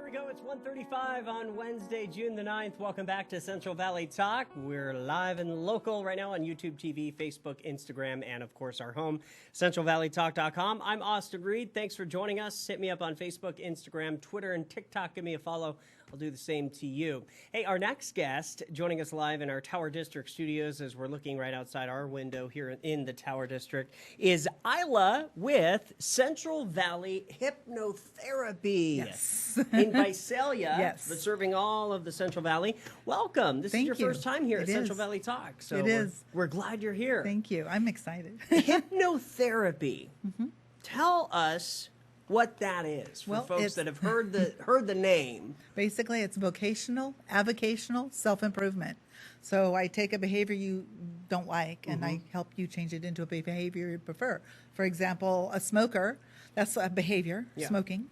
we go. It's 1:35 on Wednesday, June the 9th. Welcome back to Central Valley Talk. We're live and local right now on YouTube TV, Facebook, Instagram, and, of course, our home, centralvalleytalk.com. I'm Austin Reed. Thanks for joining us. Hit me up on Facebook, Instagram, Twitter, and TikTok. Give me a follow. I'll do the same to you. Hey, our next guest joining us live in our Tower District studios as we're looking right outside our window here in the Tower District is Ilah with Central Valley Hypnotherapy. Yes. In Visalia, Yes. but serving all of the Central Valley. Welcome. This is your first time here at Central Valley Talk. So we're glad you're here. Thank you. I'm excited. Hypnotherapy. Tell us what that is for folks that have heard the name. Basically, it's vocational, avocational, self-improvement. So I take a behavior you don't like and I help you change it into a behavior you prefer. For example, a smoker, that's a behavior, smoking,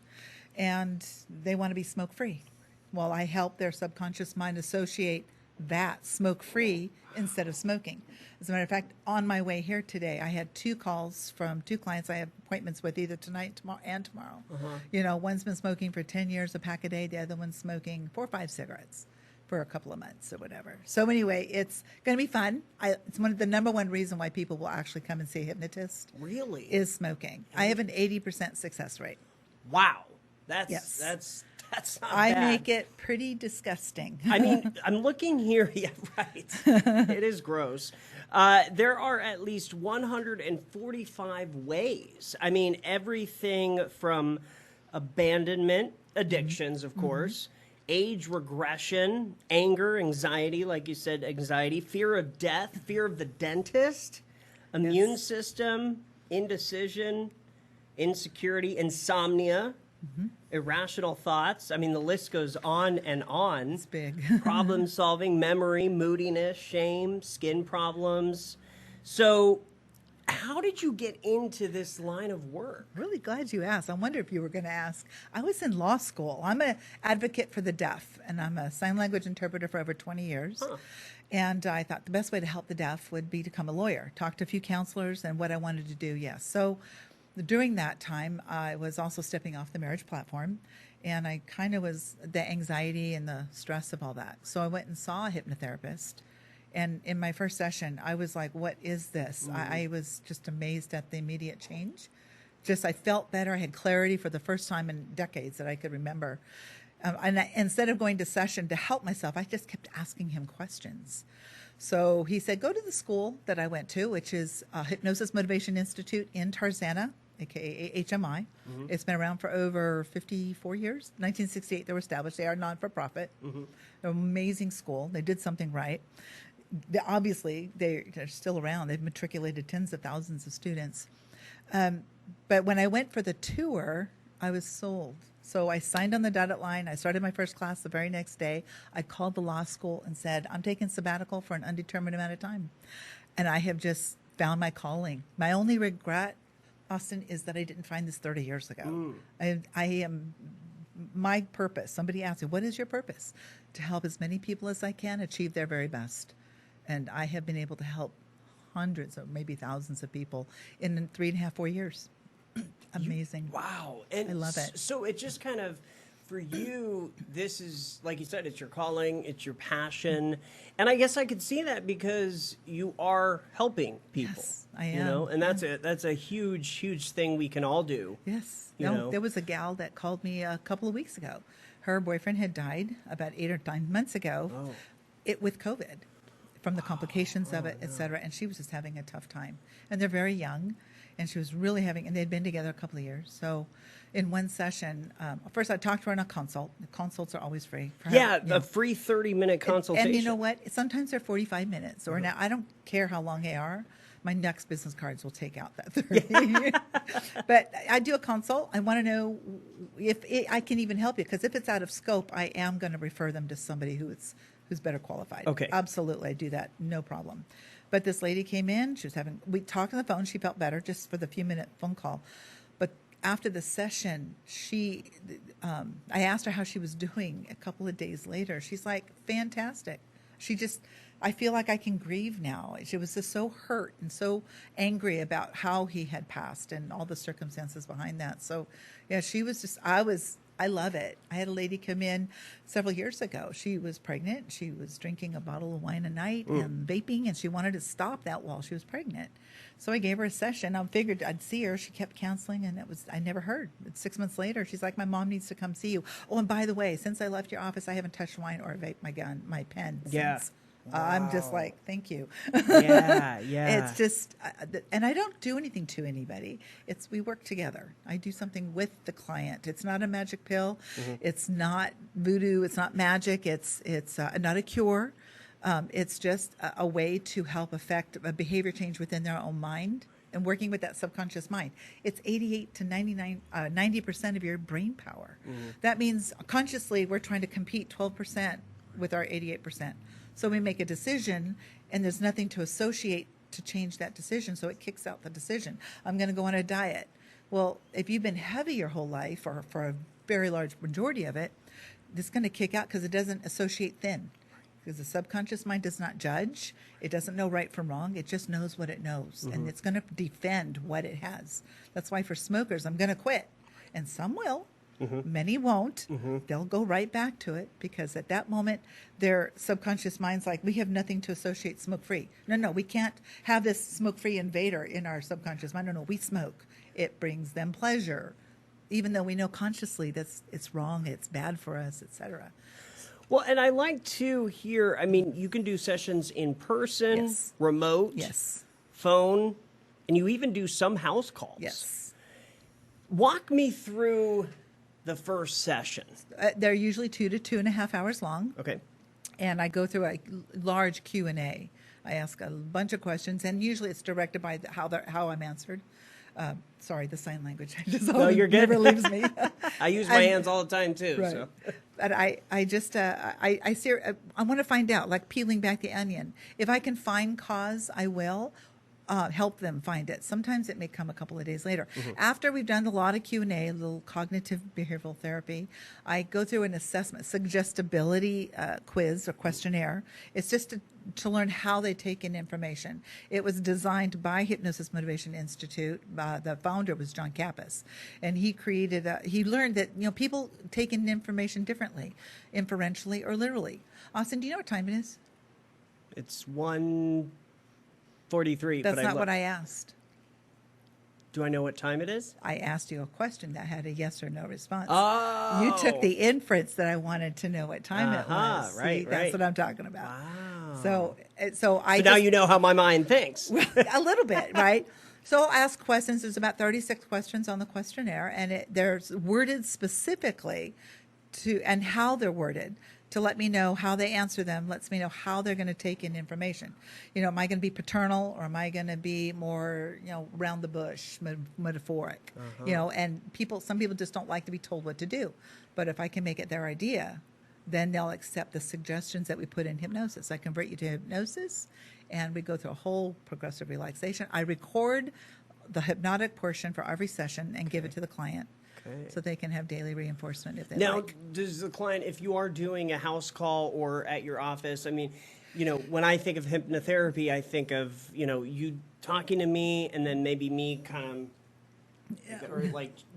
and they want to be smoke-free. Well, I help their subconscious mind associate that smoke-free instead of smoking. As a matter of fact, on my way here today, I had 2 calls from 2 clients I have appointments with either tonight and tomorrow. You know, one's been smoking for 10 years, a pack a day. The other one's smoking 4 or 5 cigarettes for a couple of months or whatever. So anyway, it's going to be fun. It's one of the number one reason why people will actually come and see a hypnotist. Really? Is smoking. I have an 80% success rate. Wow. That's not I bad. make it pretty disgusting. I mean, I'm looking here. Yeah, right. It is gross. There are at least 145 ways. I mean, everything from abandonment, addictions, of course, age regression, anger, anxiety, like you said, anxiety, fear of death, fear of the dentist, immune system, indecision, insecurity, insomnia, irrational thoughts. I mean, the list goes on and on. It's big. Problem solving, memory, moodiness, shame, skin problems. So how did you get into this line of work? Really glad you asked. I wonder if you were going to ask. I was in law school. I'm an advocate for the deaf, and I'm a sign language interpreter for over 20 years. And I thought the best way to help the deaf would be to become a lawyer, talk to a few counselors, and what I wanted to do, yes. So during that time, I was also stepping off the marriage platform, and I kind of was the anxiety and the stress of all that. So I went and saw a hypnotherapist, and in my first session, I was like, what is this? I was just amazed at the immediate change. I felt better. I had clarity for the first time in decades that I could remember. Instead of going to session to help myself, I just kept asking him questions. So he said, go to the school that I went to, which is Hypnosis Motivation Institute in Tarzana, aka HMI. It's been around for over 54 years. 1968 they were established. They are non-for-profit. They're an amazing school. They did something right. Obviously, they're still around. They've matriculated tens of thousands of students. But when I went for the tour, I was sold. So I signed on the dotted line. I started my first class the very next day. I called the law school and said, I'm taking sabbatical for an undetermined amount of time. And I have just found my calling. My only regret, Austin, is that I didn't find this 30 years ago. I am, my purpose, somebody asked me, what is your purpose? To help as many people as I can achieve their very best. And I have been able to help hundreds or maybe thousands of people in 3.5, 4 years. Amazing. Wow. And I love it. So it just kind of, for you, this is, like you said, it's your calling, it's your passion. And I guess I could see that because you are helping people. Yes, I am. You know, and that's a huge, huge thing we can all do. Yes. You know? There was a gal that called me a couple of weeks ago. Her boyfriend had died about 8 or 9 months ago with COVID, from the complications of it, et cetera. And she was just having a tough time. And they're very young. And she was really and they'd been together a couple of years. So in one session, first I talked to her on a consult. The consults are always free. A free 30-minute consultation. And you know what? Sometimes they're 45 minutes. Or now, I don't care how long they are. My next business cards will take out that 30. But I do a consult. I want to know if I can even help you. Because if it's out of scope, I am going to refer them to somebody who's better qualified. Okay. Absolutely. I do that. No problem. But this lady came in. We talked on the phone. She felt better just for the few-minute phone call. But after the session, I asked her how she was doing a couple of days later. She's like, fantastic. I feel like I can grieve now. She was just so hurt and so angry about how he had passed and all the circumstances behind that. So, yeah, I was I love it. I had a lady come in several years ago. She was pregnant. She was drinking a bottle of wine a night and vaping, and she wanted to stop that while she was pregnant. So I gave her a session. I figured I'd see her. She kept counseling, and I never heard. 6 months later, she's like, my mom needs to come see you. Oh, and by the way, since I left your office, I haven't touched wine or vaped my pen since. I'm just like, thank you. Yeah. It's just, and I don't do anything to anybody. We work together. I do something with the client. It's not a magic pill. It's not voodoo. It's not magic. It's not a cure. It's just a way to help affect a behavior change within their own mind and working with that subconscious mind. It's 88 to 90% of your brain power. That means consciously we're trying to compete 12% with our 88%. So we make a decision, and there's nothing to associate to change that decision, so it kicks out the decision. I'm going to go on a diet. Well, if you've been heavy your whole life, or for a very large majority of it, it's going to kick out because it doesn't associate thin. Because the subconscious mind does not judge. It doesn't know right from wrong. It just knows what it knows, and it's going to defend what it has. That's why for smokers, I'm going to quit. And some will. Many won't. They'll go right back to it because at that moment, their subconscious mind's like, we have nothing to associate smoke-free. No, we can't have this smoke-free invader in our subconscious mind. No, we smoke. It brings them pleasure, even though we know consciously that it's wrong, it's bad for us, etc. Well, and I like to hear, I mean, you can do sessions in person, Yes. remote, Yes. phone, and you even do some house calls. Yes. Walk me through the first session. They're usually 2 to 2.5 hours long. Okay. And I go through a large Q&A. I ask a bunch of questions, and usually it's directed by how I'm answered. Sorry, the sign language. No, you're good. Never leaves me. I use my hands all the time too. Right. So. But I want to find out, like peeling back the onion. If I can find cause, I will. Help them find it. Sometimes it may come a couple of days later. After we've done a lot of Q&A, a little cognitive behavioral therapy, I go through an assessment, suggestibility quiz or questionnaire. It's just to learn how they take in information. It was designed by Hypnosis Motivation Institute. The founder was John Kappas, and he learned that people take in information differently, inferentially or literally. Austin, do you know what time it is? It's 1:43. That's not what I asked. Do I know what time it is? I asked you a question that had a yes or no response. Oh. You took the inference that I wanted to know what time it was. Right, See, that's right. what I'm talking about. Wow. So now you know how my mind thinks. a little bit, right? So I'll ask questions. There's about 36 questions on the questionnaire, and there's worded specifically and how they're worded to let me know how they answer them, lets me know how they're going to take in information. Am I going to be paternal, or am I going to be more, round the bush, metaphoric? And some people just don't like to be told what to do. But if I can make it their idea, then they'll accept the suggestions that we put in hypnosis. I convert you to hypnosis, and we go through a whole progressive relaxation. I record the hypnotic portion for every session and give it to the client. So they can have daily reinforcement if they now, like. does the client, if you are doing a house call or at your office, I mean, when I think of hypnotherapy, I think of, you talking to me and then maybe me kind of, or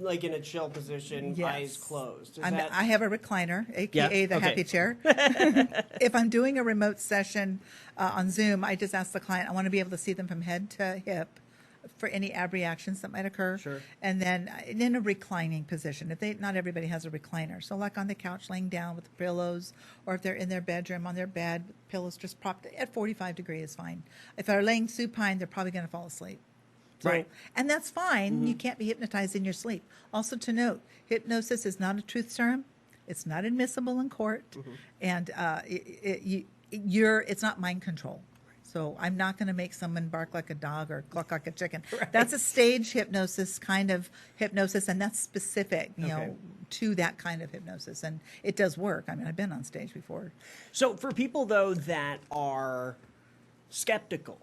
like in a chill position, Yes. eyes closed. I have a recliner, a.k.a. the Okay. happy chair. If I'm doing a remote session on Zoom, I just ask the client, I want to be able to see them from head to hip for any ab reactions that might occur. Sure. And then in a reclining position. Not everybody has a recliner. So like on the couch laying down with the pillows, or if they're in their bedroom on their bed, pillows just propped at 45 degrees is fine. If they're laying supine, they're probably going to fall asleep. Right. And that's fine. You can't be hypnotized in your sleep. Also to note, hypnosis is not a truth serum. It's not admissible in court. And it's not mind control. So I'm not going to make someone bark like a dog or cluck like a chicken. Right. That's a stage hypnosis kind of hypnosis, and that's specific, to that kind of hypnosis. And it does work. I mean, I've been on stage before. So for people, though, that are skeptical,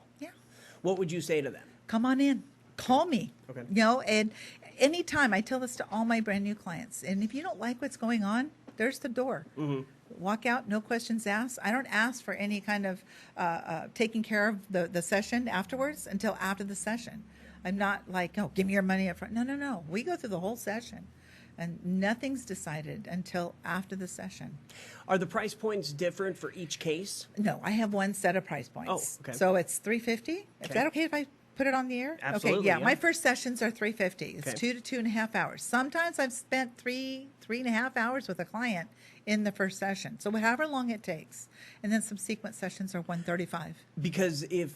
what would you say to them? Come on in. Call me. Okay. And anytime, I tell this to all my brand new clients. And if you don't like what's going on, there's the door. Walk out, no questions asked. I don't ask for any kind of taking care of the session afterwards until after the session. I'm not like, give me your money up front. No. We go through the whole session. And nothing's decided until after the session. Are the price points different for each case? No, I have one set of price points. Oh, okay. So it's $350. Is Okay. that okay if I put it on the air? Absolutely, Okay, yeah. yeah. My first sessions are $350. It's Okay. 2 to 2.5 hours. Sometimes I've spent three and a half hours with a client in the first session. So however long it takes. And then subsequent sessions are $135. Because if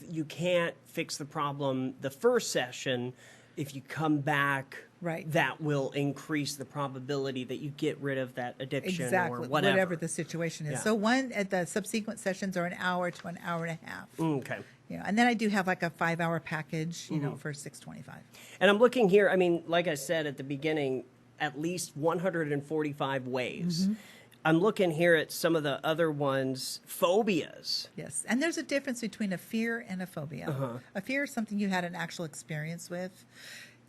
you can't fix the problem the first session, if you come back, Right. that will increase the probability that you get rid of that addiction Exactly. or whatever. The situation is. Yeah. So one at the subsequent sessions are an hour to an hour and a half. Okay. Yeah, and then I do have like a 5-hour package, you know, for $625. And I'm looking here, I mean, like I said at the beginning, at least 145 ways. Mm-hmm. I'm looking here at some of the other ones, phobias. Yes, and there's a difference between a fear and a phobia. Uh-huh. A fear is something you had an actual experience with.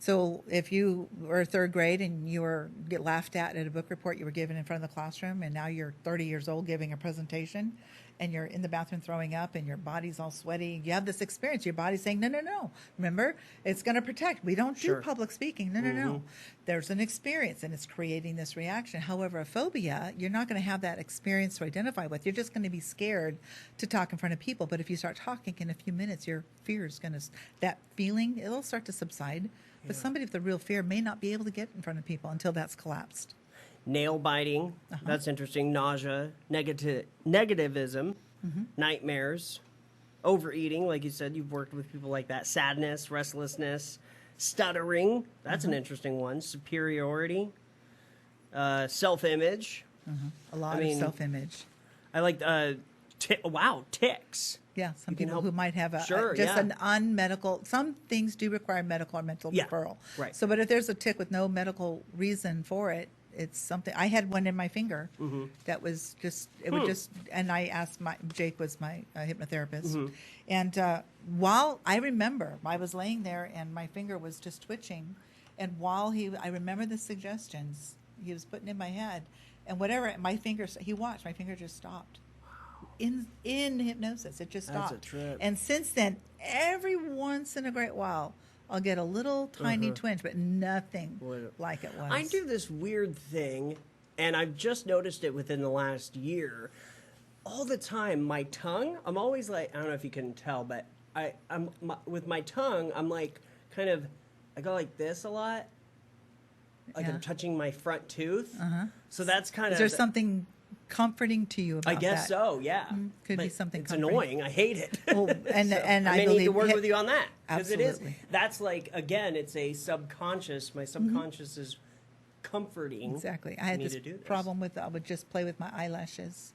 So if you were third grade and you get laughed at a book report you were given in front of the classroom, and now you're 30 years old giving a presentation, and you're in the bathroom throwing up, and your body's all sweaty, you have this experience. Your body's saying, no, no, no. Remember, it's going to protect. We don't Sure. do public speaking. No, no, no. There's an experience, and it's creating this reaction. However, a phobia, you're not going to have that experience to identify with. You're just going to be scared to talk in front of people. But if you start talking in a few minutes, your fear is going to, that feeling, it'll start to subside. But somebody with the real fear may not be able to get in front of people until that's collapsed. Nail biting, that's interesting. Nausea, negativism, nightmares, overeating, like you said, you've worked with people like that. Sadness, restlessness, stuttering, that's an interesting one. Superiority, self-image. A lot of self-image. I like, ticks. Yeah, some You can people help- who might have Sure, just yeah. an unmedical. Some things do require medical or mental Yeah, referral. right. So, but if there's a tick with no medical reason for it, it's something. I had one in my finger that was just. It would just. And I asked Jake was my hypnotherapist, and while I remember I was laying there and my finger was just twitching, and while I remember the suggestions he was putting in my head, and whatever he watched my finger just stopped. In hypnosis, it just stopped. That's a trip. And since then, every once in a great while, I'll get a little tiny twinge, but nothing like it was. I do this weird thing, and I've just noticed it within the last year. All the time, my tongue, I'm always like, I don't know if you can tell, but with my tongue, I'm like, kind of, I go like this a lot. Like Yeah. I'm touching my front tooth. So that's kind Is of. there something comforting to you about I guess that? so, yeah. Could be But something It's comforting. annoying. I hate it. Oh, and I may need to believe work with you on that. Because it is. Absolutely. That's like, again, it's a subconscious. My subconscious is comforting. Exactly. I had me this to do this. problem with I would just play with my eyelashes.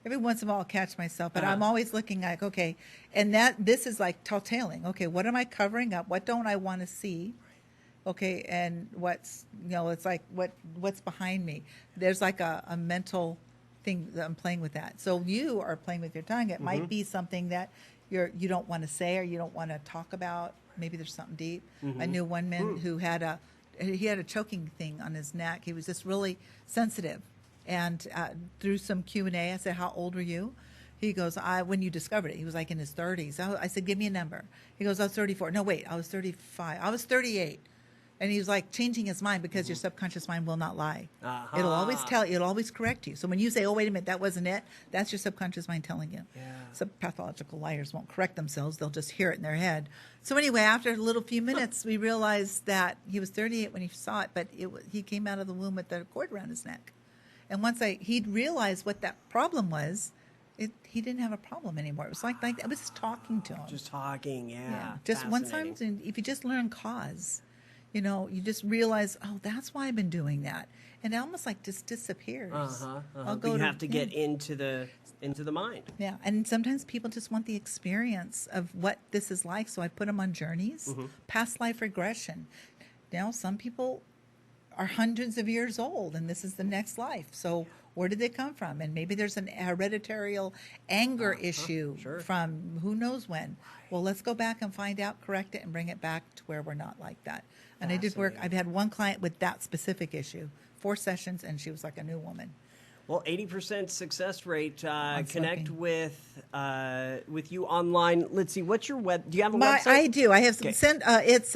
Every once in a while, I'll catch myself, but I'm always looking like, okay, and this is like telltailing. Okay, what am I covering up? What don't I want to see? Okay, and what's it's like what's behind me? There's like a mental thing that I'm playing with that. So you are playing with your tongue. It might be something that you don't want to say or you don't want to talk about. Maybe there's something deep. I knew one man who had a choking thing on his neck. He was just really sensitive. And through some Q&A, I said, "How old were you?" He goes, "When you discovered it." He was like in his 30s. I said, "Give me a number." He goes, "I was 34. No, wait, I was 35. I was 38. And he was like changing his mind because your subconscious mind will not lie. It'll always it'll always correct you. So when you say, "Oh, wait a minute, that wasn't it," that's your subconscious mind telling you. Yeah. Some pathological liars won't correct themselves. They'll just hear it in their head. So anyway, after a little few minutes, we realized that he was 38 when he saw it, but he came out of the womb with the cord around his neck. And once he'd realized what that problem was, he didn't have a problem anymore. It was like I was just talking to him. Just talking, yeah. Just one time, Fascinating. if you just learn cause, you just realize, oh, that's why I've been doing that. And it almost like just disappears. I'll But you have to get into the mind. Yeah, and sometimes people just want the experience of what this is like, so I put them on journeys, past life regression. Some people are hundreds of years old, and this is the next life. So where did they come from? And maybe there's an hereditary anger issue from who knows when. Well, let's go back and find out, correct it, and bring it back to where we're not like that. And I did work. I've had one client with that specific issue, 4 sessions, and she was like a new woman. Well, 80% success rate. Connect sleeping. with you online. Let's see. What's your web? Do you have a website? I do. I have Okay. it's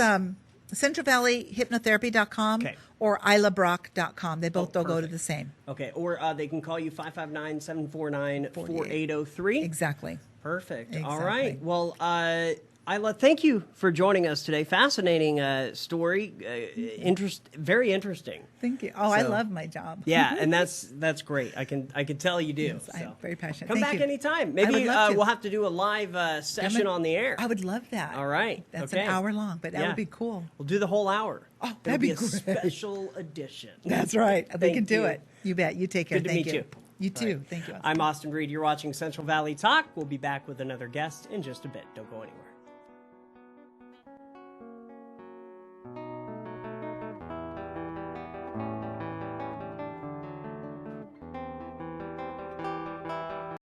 Central Valley Hypnotherapy.com Okay. or ilahbrock.com. They both go to perfect. the same. Okay, or they can call you 559-749-4803. Exactly. Perfect. All Exactly. right. Well, Ilah, thank you for joining us today. Fascinating story. Very interesting. Thank you. Oh, I So- love my job. Yeah, and that's great. I can tell you do. Yes, I'm so. very passionate. Come Thank back you. anytime. I Maybe would love to. we'll have to do a live session on the air. I would love that. All right. That's Okay. an hour long, but that Yeah. would be cool. We'll do the whole hour. Oh, It'll that'd be a great. special edition. That's right. We Thank can do you. it. You bet. You take care. Good to Thank meet you. you. You All too. right. Thank you. Austin. I'm Austin Reed. You're watching Central Valley Talk. We'll be back with another guest in just a bit. Don't go anywhere.